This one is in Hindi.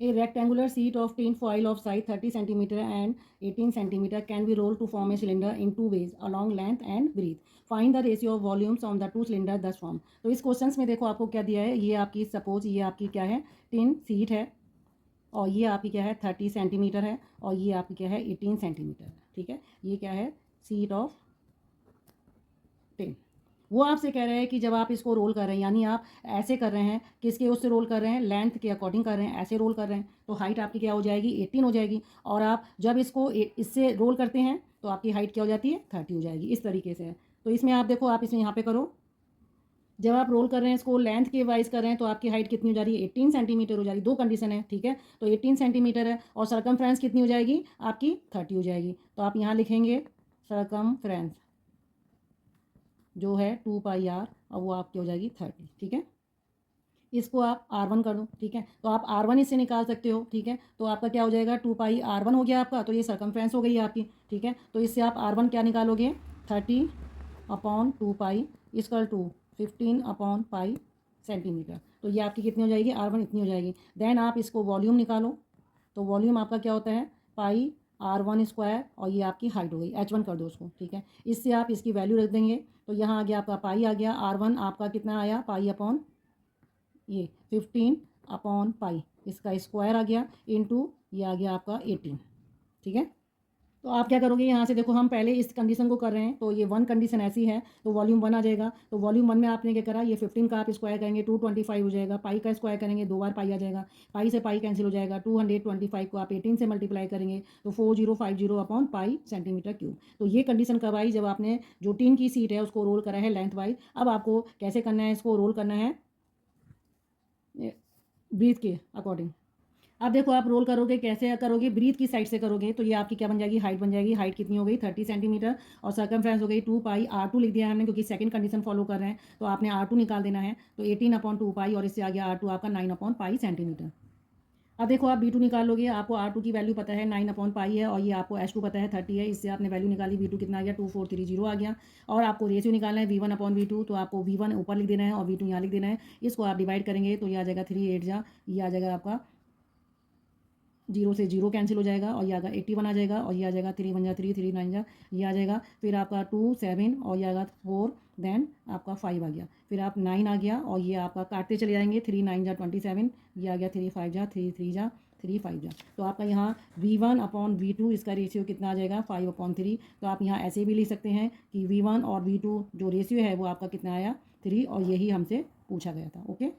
A rectangular sheet of tin foil of size 30 centimeter and 18 centimeter can be rolled to form a cylinder in two ways along length and breadth. Find the ratio of volumes on the two cylinder thus formed. तो इस क्वेश्चंस में देखो आपको क्या दिया है, ये आपकी सपोज ये आपकी क्या है, टिन सीट है और ये आपकी क्या है 30 सेंटीमीटर है और ये आपकी क्या है 18 सेंटीमीटर है। ठीक है, ये क्या है सीट ऑफ टिन। वो आपसे कह रहे हैं कि जब आप इसको रोल कर रहे हैं, यानी आप ऐसे कर रहे हैं, किसके उससे रोल कर रहे हैं, लेंथ के अकॉर्डिंग कर रहे हैं, ऐसे रोल कर रहे हैं, तो हाइट आपकी क्या हो जाएगी 18 हो जाएगी। और आप जब इसको इससे रोल करते हैं तो आपकी हाइट क्या हो जाती है 30 हो जाएगी। इस तरीके से है। तो इसमें आप देखो, आप इसमें यहाँ पे करो, जब आप रोल कर रहे हैं इसको लेंथ के वाइज कर रहे हैं तो आपकी हाइट कितनी हो जा रही है 18 सेंटीमीटर हो जा रही है। दो कंडीशन है, ठीक है, तो 18 सेंटीमीटर है और सरकमफ्रेंस कितनी हो जाएगी आपकी 30 हो जाएगी। तो आप यहाँ लिखेंगे सरकमफ्रेंस जो है 2πr और वो आपकी हो जाएगी 30। ठीक है, इसको आप R1 कर दो। ठीक है, तो आप R1 इससे निकाल सकते हो। ठीक है, तो आपका क्या हो जाएगा 2πr1 हो गया आपका, तो ये सरकमफ्रेंस हो गई आपकी। ठीक है, तो इससे आप R1 क्या निकालोगे 30/2π इक्वल टू 15/π सेंटीमीटर। तो ये आपकी कितनी हो जाएगी R1 इतनी हो जाएगी। देन आप इसको वॉल्यूम निकालो, तो वॉल्यूम आपका क्या होता है πr1² और ये आपकी हाइट हो गई, H1 कर दो उसको। ठीक है, इससे आप इसकी वैल्यू रख देंगे, तो यहाँ आ गया आपका पाई आ गया, R1 आपका कितना आया π/, ये 15/π इसका स्क्वायर आ गया इनटू ये आ गया आपका 18। ठीक है, तो आप क्या करोगे यहाँ से देखो, हम पहले इस कंडीशन को कर रहे हैं, तो ये वन कंडीशन ऐसी है तो वॉल्यूम 1 आ जाएगा। तो वॉल्यूम 1 में आपने क्या करा, ये 15 का आप स्क्वायर करेंगे 225 हो जाएगा, पाई का स्क्वायर करेंगे 2 बार पाई आ जाएगा, पाई से पाई कैंसिल हो जाएगा, 225 को आप 18 से मल्टीप्लाई करेंगे तो 4050/π सेंटीमीटर क्यूब। तो ये कंडीशन कब आई, जब आपने जो टीन की सीट है उसको रोल करा है लेंथ वाइज। अब आपको कैसे करना है, इसको रोल करना है ब्रीथ के अकॉर्डिंग। अब देखो आप रोल करोगे, कैसे करोगे, ब्रीथ की साइड से करोगे, तो ये आपकी क्या बन जाएगी हाइट बन जाएगी। हाइट कितनी हो गई 30 सेंटीमीटर और सर्कमफ्रेंस हो गई 2πr2 लिख दिया है हमने क्योंकि सेकंड कंडीशन फॉलो कर रहे हैं, तो आपने R2 निकाल देना है। तो 18/2π और इससे आ गया R2 आपका 9/π सेंटीमीटर। अब देखो आप B2 निकाल लोगे, आपको R2 की वैल्यू पता है 9/π है और ये आपको H2 पता है 30 है, इससे आपने वैल्यू निकाली, V2 कितना आ गया 2430 आ गया। और आपको रेशियो निकालना है V1/V2, तो आपको V1 ऊपर लिख देना है और V2 यहाँ लिख देना है। इसको आप डिवाइड करेंगे तो ये आ जाएगा 3 8 जा, ये आ जाएगा आपका 0 से 0 कैंसिल हो जाएगा और ये आएगा 81 आ जाएगा और ये आ जाएगा 3 1 जा 3 3 9 जा, ये आ जाएगा। फिर आपका 2 7 और ये आएगा 4, देन आपका 5 आ गया, फिर आप 9 आ गया और ये आपका काटते चले जाएंगे 3 9 जा 27, ये आ गया 3 5 जा 3 3 जा 3 5 जा। तो आपका यहाँ V1/V2 इसका रेशियो कितना आ जाएगा 5/3। तो आप यहाँ ऐसे भी लिख सकते हैं कि V1 और V2 जो रेशियो है वो आपका कितना आया 3 और यही हमसे पूछा गया था। ओके।